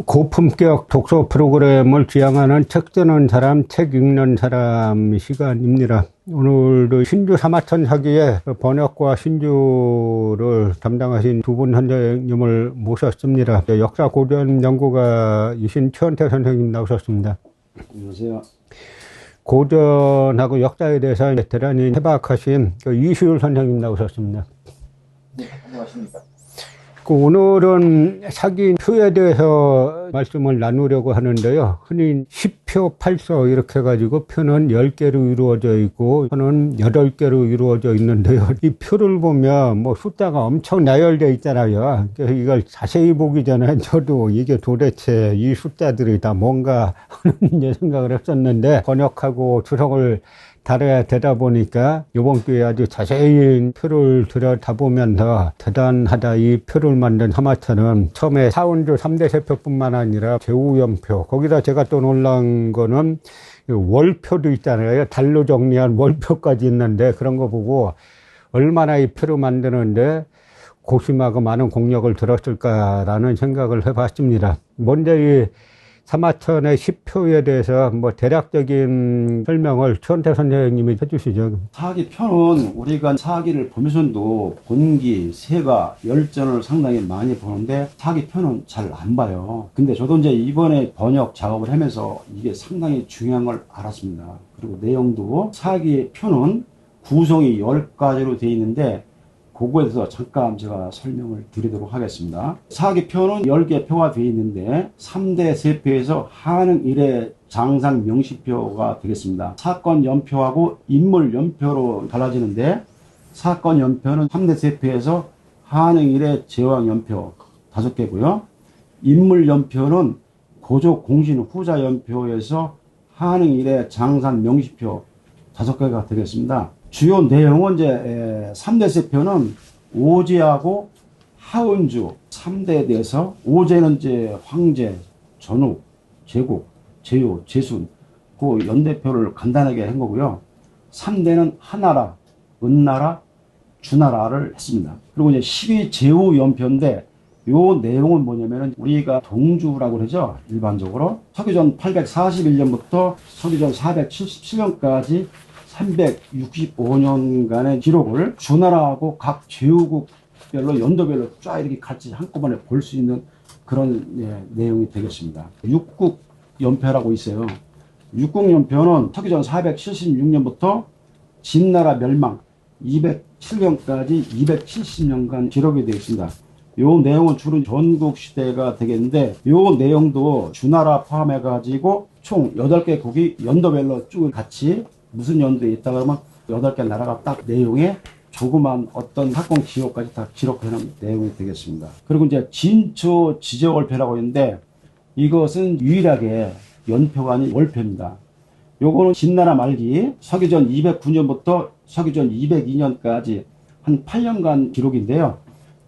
고품격 독서 프로그램을 지향하는 책 쓰는 사람, 책 읽는 사람 시간입니다. 오늘도 신주 사마천 사기의 번역과 신주를 담당하신 두 분 선생님을 모셨습니다. 역사 고전 연구가이신 최원태 선생님 나오셨습니다. 안녕하세요. 고전하고 역사에 대해서 대단히 해박하신 이수율 선생님 나오셨습니다. 네, 안녕하십니까. 오늘은 사기 표에 대해서 말씀을 나누려고 하는데요. 흔히 10표 8서 이렇게 해가지고 표는 10개로 이루어져 있고 표는 8개로 이루어져 있는데요. 이 표를 보면 뭐 숫자가 엄청 나열되어 있잖아요. 그래서 이걸 자세히 보기 전에 저도 이게 도대체 이 숫자들이 다 뭔가 하는 생각을 했었는데 번역하고 주석을 다뤄야 되다 보니까 이번 기회에 아주 자세히 표를 들여다보면서 대단하다. 이 표를 만든 사마천은 처음에 사운주 3대 세표뿐만 아니라 제후연표, 거기다 제가 또 놀란 거는 월표도 있잖아요. 달로 정리한 월표까지 있는데 그런 거 보고 얼마나 이 표를 만드는데 고심하고 많은 공력을 들었을까라는 생각을 해봤습니다. 먼저 이 사마천의 10표에 대해서 뭐 대략적인 설명을 최원태 선생님이 해주시죠. 사기표는 우리가 사기를 보면서도 본기, 세가, 열전을 상당히 많이 보는데 사기표는 잘 안 봐요. 근데 저도 이제 이번에 번역 작업을 하면서 이게 상당히 중요한 걸 알았습니다. 그리고 내용도 사기표는 구성이 10가지로 되어 있는데 그거에 대해서 잠깐 제가 설명을 드리도록 하겠습니다. 사기표는 10개 표가 되어 있는데 3대 세표에서 한흥 일의 장상 명시표가 되겠습니다. 사건 연표하고 인물 연표로 달라지는데 사건 연표는 3대 세표에서 한흥 일의 제왕 연표 5개고요. 인물 연표는 고조 공신 후자 연표에서 한흥 일의 장산 명시표 5개가 되겠습니다. 주요 내용은 이제 3대 세표는 오제하고 하은주 3대에 대해서 오제는 이제 황제, 전욱, 제국, 제요, 제순 그 연대표를 간단하게 한 거고요. 3대는 하나라, 은나라, 주나라를 했습니다. 그리고 이제 12제후 연표인데 요 내용은 뭐냐면은 우리가 동주라고 그러죠. 일반적으로 서기전 841년부터 서기전 477년까지 365년간의 기록을 주나라하고 각 제후국별로 연도별로 쫙 이렇게 같이 한꺼번에 볼 수 있는 그런 내용이 되겠습니다. 육국 연표라고 있어요. 육국 연표는 서기전 476년부터 진나라 멸망 207년까지 270년간 기록이 되어 있습니다. 요 내용은 주로 전국 시대가 되겠는데 요 내용도 주나라 포함해 가지고 총 8개 국이 연도별로 쭉 같이 무슨 연도에 있다 그러면 8개 나라가 딱 내용에 조그만 어떤 사건 기록까지 다 기록해놓은 내용이 되겠습니다. 그리고 이제 진초 지적월표라고 있는데 이것은 유일하게 연표가 아닌 월표입니다. 요거는 진나라 말기 서기전 209년부터 서기전 202년까지 한 8년간 기록인데요.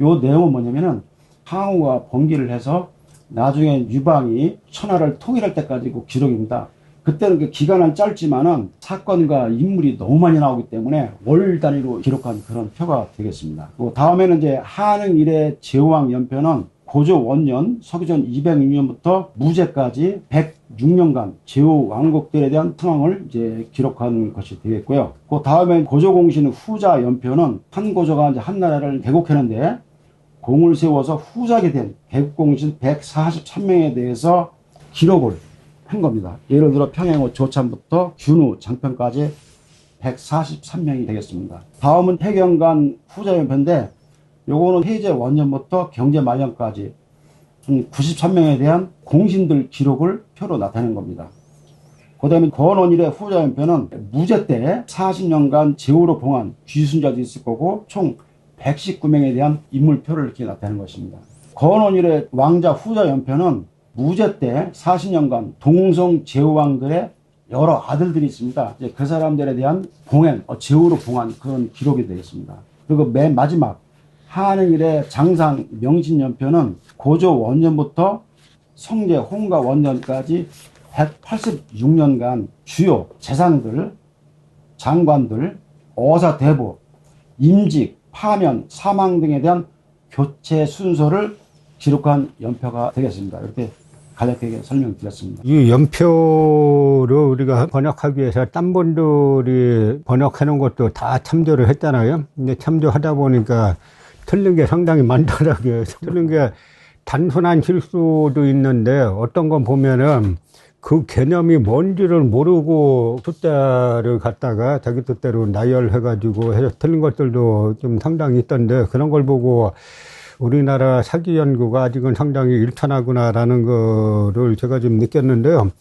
요 내용은 뭐냐면은 항우가 번기를 해서 나중에 유방이 천하를 통일할 때까지 그 기록입니다. 그때는 그 기간은 짧지만은 사건과 인물이 너무 많이 나오기 때문에 월 단위로 기록한 그런 표가 되겠습니다. 그 다음에는 이제 한흥 일의 제왕 연표는 고조 원년 서기전 206년부터 무제까지 106년간 제후 왕국들에 대한 상황을 이제 기록한 것이 되겠고요. 그 다음에 고조 공신 후자 연표는 한 고조가 이제 한 나라를 개국했는데 공을 세워서 후작이 된 개국공신 143명에 대해서 기록을 한 겁니다. 예를 들어 평행호 조참부터 균우 장편까지 143명이 되겠습니다. 다음은 해경관 후자연표인데 요거는 해제 원년부터 경제 말년까지 93명에 대한 공신들 기록을 표로 나타낸 겁니다. 그 다음에 권원일의 후자연표는 무제 때 40년간 제후로 봉한 귀순자도 있을 거고 총 119명에 대한 인물표를 이렇게 나타낸 것입니다. 권원일의 왕자 후자연표는 무제 때 40년간 동성 제후왕들의 여러 아들들이 있습니다. 이제 그 사람들에 대한 봉행, 제후로 봉한 그런 기록이 되겠습니다. 그리고 맨 마지막 한흥 일의 장상 명신연표는 고조 원년부터 성제 홍가 원년까지 186년간 주요 재상들, 장관들, 어사 대보, 임직, 파면, 사망 등에 대한 교체 순서를 기록한 연표가 되겠습니다. 이렇게 간략하게 설명드렸습니다. 이 연표를 우리가 번역하기 위해서 딴 분들이 번역해 놓은 것도 다 참조를 했잖아요. 근데 참조하다 보니까 틀린 게 상당히 많더라고요. 틀린 게 단순한 실수도 있는데 어떤 건 보면은 그 개념이 뭔지를 모르고 숫자를 갖다가 자기 뜻대로 나열해가지고 해서 틀린 것들도 좀 상당히 있던데 그런 걸 보고 우리나라 사기 연구가 아직은 상당히 일천하구나라는 거를 제가 좀 느꼈는데요.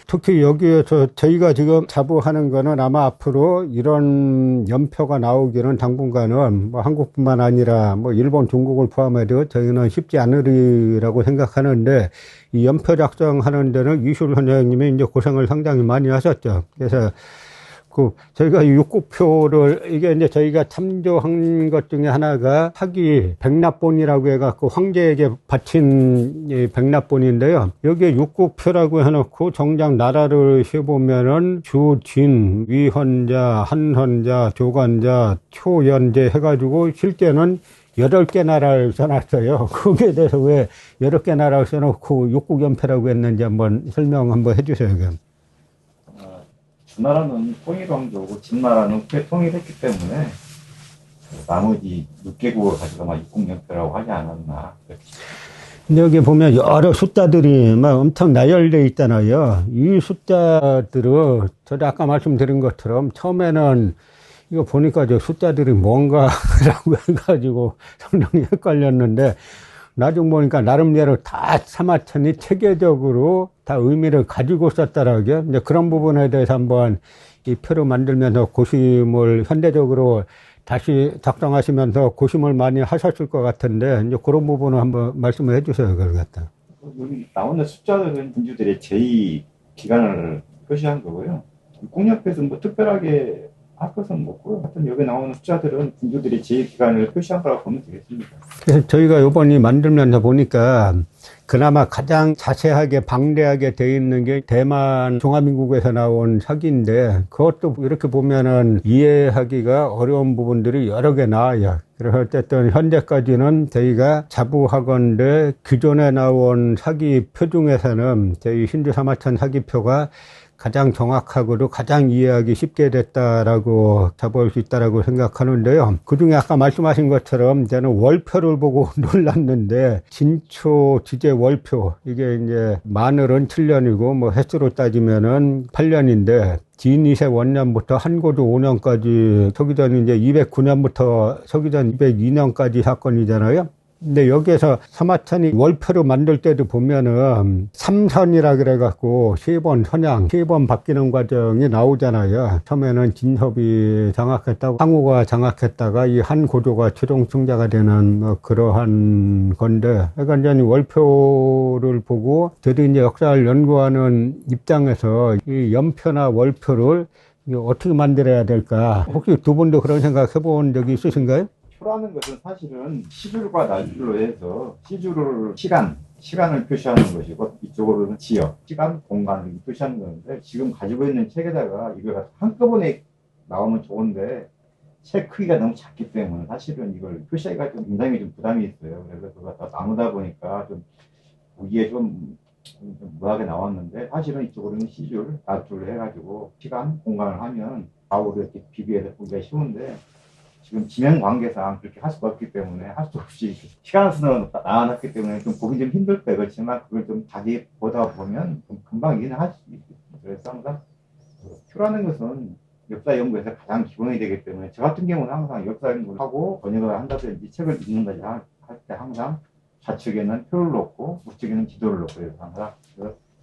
특히 여기에서 저희가 지금 자부하는 거는 아마 앞으로 이런 연표가 나오기는 당분간은 뭐 한국뿐만 아니라 뭐 일본, 중국을 포함해도 저희는 쉽지 않으리라고 생각하는데 이 연표 작성하는 데는 이슈 선생님이 이제 고생을 상당히 많이 하셨죠. 그래서 저희가 육국표를, 이게 이제 저희가 참조한 것 중에 하나가 사기 백납본이라고 해갖고 황제에게 바친 이 백납본인데요. 여기에 육국표라고 해놓고 정작 나라를 해보면은 주, 진, 위헌자, 한헌자, 조관자, 초연제 해가지고 실제는 8개 나라를 써놨어요. 거기에 대해서 왜 8개 나라를 써놓고 육국연패라고 했는지 한번 설명 한번 해주세요. 그럼. 주나라는 통일왕조고 진나라는 후에 통일했기 때문에 나머지 6개국을 가지고 막 육국연패라고 하지 않았나. 근데 여기 보면 여러 숫자들이 막 엄청 나열되어 있잖아요. 이 숫자들은 저도 아까 말씀드린 것처럼 처음에는 이거 보니까 저 숫자들이 뭔가라고 해가지고 상당히 헷갈렸는데 나중 보니까 나름대로 다 사마천이 체계적으로 다 의미를 가지고 썼더라고요. 이제 그런 부분에 대해서 한번 이 표를 만들면서 고심을 현대적으로 다시 작성하시면서 고심을 많이 하셨을 것 같은데 이제 그런 부분을 한번 말씀을 해주세요. 그걸 갖다. 여기 나오는 숫자들은 군주들의 제2 기간을 표시한 거고요. 국력표에서 뭐 특별하게 할 것은 없고요. 하여튼 여기 나오는 숫자들은 군주들이 제2기간을 표시한 거라고 보면 되겠습니다. 그래서 저희가 요번에 만들면서 보니까 그나마 가장 자세하게 방대하게 되어 있는 게 대만 중화민국에서 나온 사기인데 그것도 이렇게 보면은 이해하기가 어려운 부분들이 여러 개 나와요. 그래서 어쨌든 현재까지는 저희가 자부하건대 기존에 나온 사기표 중에서는 저희 신주 사마천 사기표가 가장 정확하고도 가장 이해하기 쉽게 됐다라고 잡을 수 있다라고 생각하는데요. 그 중에 아까 말씀하신 것처럼 저는 월표를 보고 놀랐는데 진초 지제 월표 이게 이제 마늘은 7년이고 뭐 횟수로 따지면은 8년인데 진이세 원년부터 한고조 5년까지 서기전 이제 209년부터 서기전 202년까지 사건이잖아요. 근데 여기에서 사마천이 월표로 만들 때도 보면은 삼선이라 그래갖고 3번 선양, 3번 바뀌는 과정이 나오잖아요. 처음에는 진협이 장악했다고, 항우가 장악했다가 이 한 고조가 최종 승자가 되는 뭐 그러한 건데, 그러니까 이제 월표를 보고 저도 이제 역사를 연구하는 입장에서 이 연표나 월표를 어떻게 만들어야 될까? 혹시 두 분도 그런 생각 해본 적이 있으신가요? 표라는 것은 사실은 시줄과 날줄로 해서 시줄을 시간을 표시하는 것이고 이쪽으로는 지역, 시간, 공간을 표시하는 건데 지금 가지고 있는 책에다가 이걸 한꺼번에 나오면 좋은데 책 크기가 너무 작기 때문에 사실은 이걸 표시하기가 좀 굉장히 좀 부담이 있어요. 그래서 그거 다 나누다 보니까 좀 보기에 좀 무하게 나왔는데 사실은 이쪽으로는 시줄, 날줄로 해가지고 시간, 공간을 하면 좌우로 이렇게 비교해서 보기가 쉬운데 지금 지명 관계상 그렇게 할 수가 없기 때문에 할 수 없이 시간 순으로 나눠놨기 때문에 좀 보기 좀 힘들 거예요. 그렇지만 그걸 좀 자세히 보다 보면 좀 금방 이해는 할 수 있어요. 그래서 항상 표라는 것은 역사 연구에서 가장 기본이 되기 때문에 저 같은 경우는 항상 역사 연구를 하고 번역을 한다든지 책을 읽는다든지 할 때 항상 좌측에는 표를 놓고 우측에는 지도를 놓고 해서 항상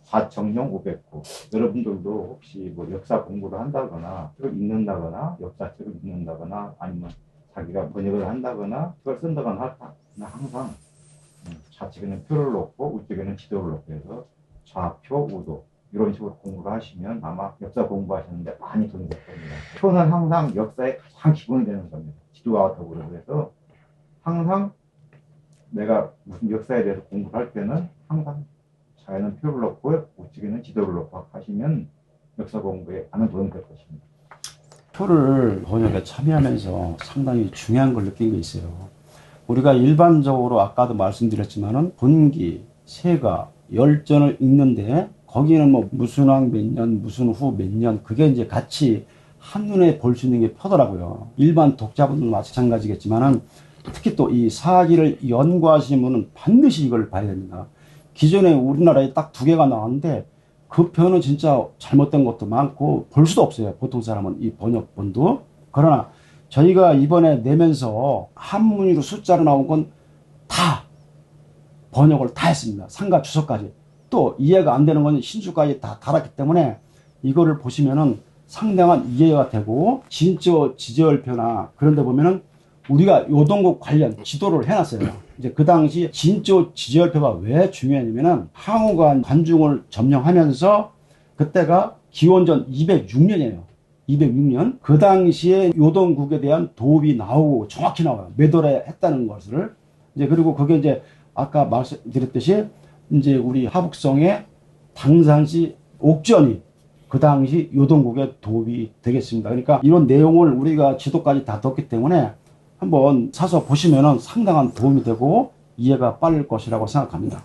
사청용 500호. 여러분들도 혹시 뭐 역사 공부를 한다거나 책을 읽는다거나 역사책을 읽는다거나 아니면 자기가 번역을 한다거나 책을 쓴다거나 할 때 항상 좌측에는 표를 놓고 우측에는 지도를 놓고 해서 좌표 우도 이런 식으로 공부를 하시면 아마 역사 공부하시는데 많이 도움이 될 겁니다. 표는 항상 역사의 가장 기본이 되는 겁니다. 지도와 더불어. 그래서 항상 내가 무슨 역사에 대해서 공부를 할 때는 항상 좌에는 표를 놓고 우측에는 지도를 놓고 하시면 역사 공부에 많은 도움이 될 것입니다. 표를 번역에 참여하면서 상당히 중요한 걸 느낀 게 있어요. 우리가 일반적으로 아까도 말씀드렸지만은 본기, 세가, 열전을 읽는데 거기는 뭐 무슨 왕 몇 년, 무슨 후 몇 년, 그게 이제 같이 한눈에 볼 수 있는 게 표더라고요. 일반 독자분들 마찬가지겠지만은 특히 또 이 사기를 연구하시는 분은 반드시 이걸 봐야 됩니다. 기존에 우리나라에 딱 2개가 나왔는데 그 편은 진짜 잘못된 것도 많고 볼 수도 없어요. 보통 사람은 이 번역본도. 그러나 저희가 이번에 내면서 한문으로 숫자로 나온 건 다 번역을 다 했습니다. 상가 주소까지. 또 이해가 안 되는 건 신주까지 다 달았기 때문에 이거를 보시면은 상당한 이해가 되고 진저 지제열표나 그런 데 보면은 우리가 요동국 관련 지도를 해놨어요. 이제 그 당시 진저 지제열표가 왜 중요했냐면은 항우가 관중을 점령하면서 그때가 기원전 206년이에요. 206년. 그 당시에 요동국에 대한 도읍이 나오고 정확히 나와요. 몇 월에 했다는 것을. 이제 그리고 그게 이제 아까 말씀드렸듯이 이제 우리 하북성의 당산시 옥전이 그 당시 요동국의 도읍이 되겠습니다. 그러니까 이런 내용을 우리가 지도까지 다 뒀기 때문에 한번 사서 보시면은 상당한 도움이 되고 이해가 빠를 것이라고 생각합니다.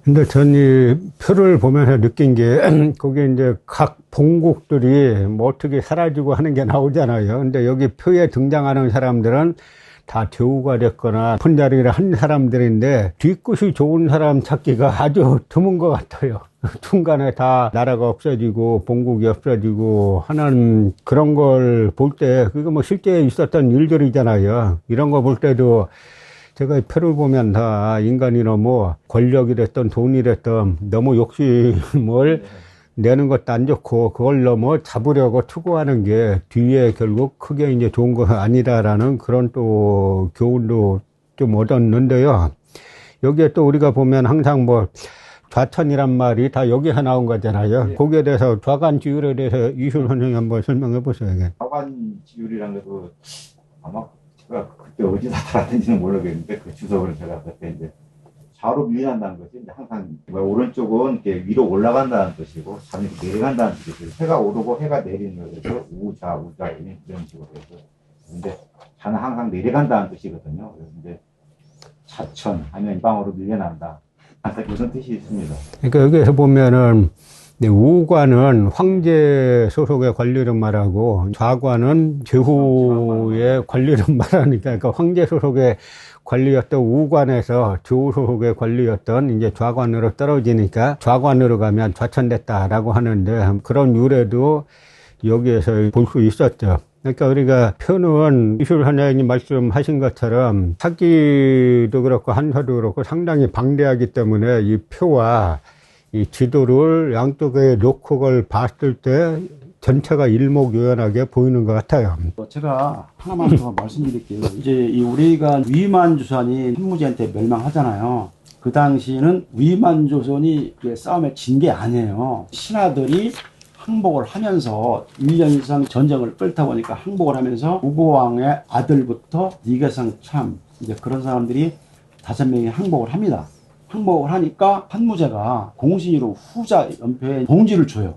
근데 전 이 표를 보면서 느낀 게, 거기 이제 각 본국들이 뭐 어떻게 사라지고 하는 게 나오잖아요. 근데 여기 표에 등장하는 사람들은 다 제후가 됐거나 높은 자리를 한 사람들인데 뒤끝이 좋은 사람 찾기가 아주 드문 것 같아요. 중간에 다 나라가 없어지고 본국이 없어지고 하는 그런 걸 볼 때, 그게 뭐 실제 있었던 일들이잖아요. 이런 거 볼 때도 제가 이 표를 보면 다 인간이 너무 권력이 됐든 돈이 됐든 너무 욕심을 내는 것도 안 좋고 그걸 너무 잡으려고 추구하는 게 뒤에 결국 크게 이제 좋은 거 아니다라는 그런 또 교훈도 좀 얻었는데요. 여기에 또 우리가 보면 항상 뭐 좌천이란 말이 다 여기서 나온 거잖아요. 거기에 대해서 좌관 지율에 대해서 이술 선생님 한번 설명해 보세요. 좌관 지율이란 것도 아마 제가 그때 어디서 달았는지는 모르겠는데 그 주석을 제가 그때 이제 좌우로 밀린다는 것이 이제 항상 오른쪽은 이렇게 위로 올라간다는 뜻이고 좌는 내려간다는 뜻이에요. 해가 오르고 해가 내리는 거에서 우좌 이런 식으로 해서. 근데 좌는 항상 내려간다는 뜻이거든요. 그래서 이제 좌천 하면 이 방으로 밀려난다. 항상 그런 뜻이 있습니다. 그러니까 여기에서 보면은 우관은 황제 소속의 관리를 말하고 좌관은 제후의 관리를 말하니까, 그러니까 황제 소속의 관리였던 우관에서 제후 소속의 관리였던 이제 좌관으로 떨어지니까 좌관으로 가면 좌천됐다라고 하는데 그런 유래도 여기에서 볼 수 있었죠. 그러니까 우리가 표는 이술 하나님 말씀하신 것처럼 사기도 그렇고 한서도 그렇고 상당히 방대하기 때문에 이 표와 이 지도를 양쪽에 놓고 그걸 봤을 때 전체가 일목요연하게 보이는 것 같아요. 제가 하나만 더 말씀드릴게요. 이제 이 우리가 위만조선이 한무제한테 멸망하잖아요. 그 당시에는 위만조선이 싸움에 진 게 아니에요. 신하들이 항복을 하면서 1년 이상 전쟁을 끌다 보니까 항복을 하면서 우고왕의 아들부터 니계상 참 이제 그런 사람들이 5명이 항복을 합니다. 항복을 하니까 한무제가 공신으로 후자 연표에 봉지를 줘요.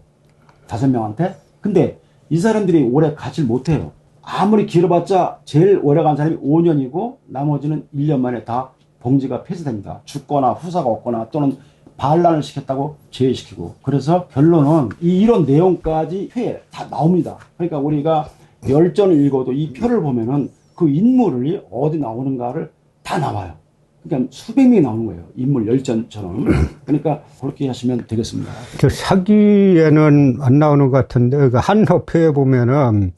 5명한테. 근데 이 사람들이 오래 가질 못해요. 아무리 길어봤자 제일 오래 간 사람이 5년이고 나머지는 1년 만에 다 봉지가 폐쇄됩니다. 죽거나 후사가 없거나 또는 반란을 시켰다고 제외시키고. 그래서 결론은 이런 내용까지 표에 다 나옵니다. 그러니까 우리가 열전을 읽어도 이 표를 보면은 그 인물이 어디 나오는가를 다 나와요. 그러니까 수백 명이 나오는 거예요. 인물 열전처럼. 그러니까 그렇게 하시면 되겠습니다. 저 사기에는 안 나오는 것 같은데, 그 한서표에 보면은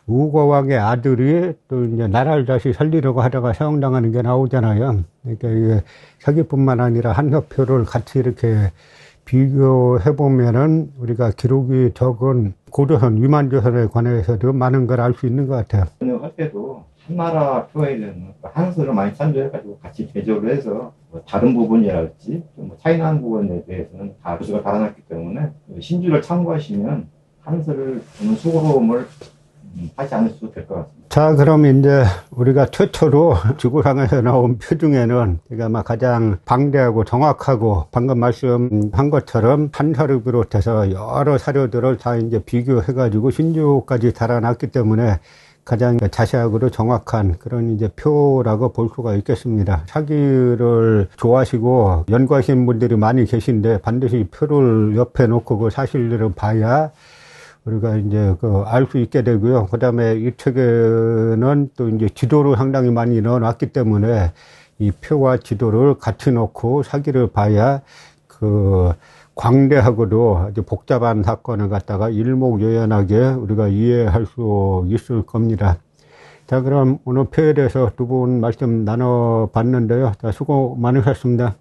우고왕의 아들이 또 이제 나라를 다시 살리려고 하다가 사형당하는 게 나오잖아요. 그러니까 이게 사기뿐만 아니라 한서표를 같이 이렇게 비교해 보면은 우리가 기록이 적은 고조선, 위만조선에 관해서도 많은 걸 알 수 있는 것 같아요. 할 때도 한나라 표에는 한서를 많이 참조해가지고 같이 제조를 해서 뭐 다른 부분이랄지 좀 차이나는 부분에 대해서는 다 교수가 달아놨기 때문에 신주를 참고하시면 한서를 보는 수고로움을 하지 않으셔도 될 것 같습니다. 자, 그럼 이제 우리가 최초로 지구상에서 나온 표 중에는 제가 가장 방대하고 정확하고 방금 말씀한 것처럼 한서를 비롯해서 여러 사료들을 다 이제 비교해가지고 신주까지 달아놨기 때문에 가장 자세하고 정확한 그런 이제 표라고 볼 수가 있겠습니다. 사기를 좋아하시고 연구하시는 분들이 많이 계신데 반드시 표를 옆에 놓고 그 사실들을 봐야 우리가 이제 알 수 있게 되고요. 그 다음에 이 책에는 또 이제 지도를 상당히 많이 넣어놨기 때문에 이 표와 지도를 같이 놓고 사기를 봐야 광대하고도 아주 복잡한 사건을 갖다가 일목요연하게 우리가 이해할 수 있을 겁니다. 자, 그럼 오늘 표에 대해서 두 분 말씀 나눠봤는데요. 자, 수고 많으셨습니다.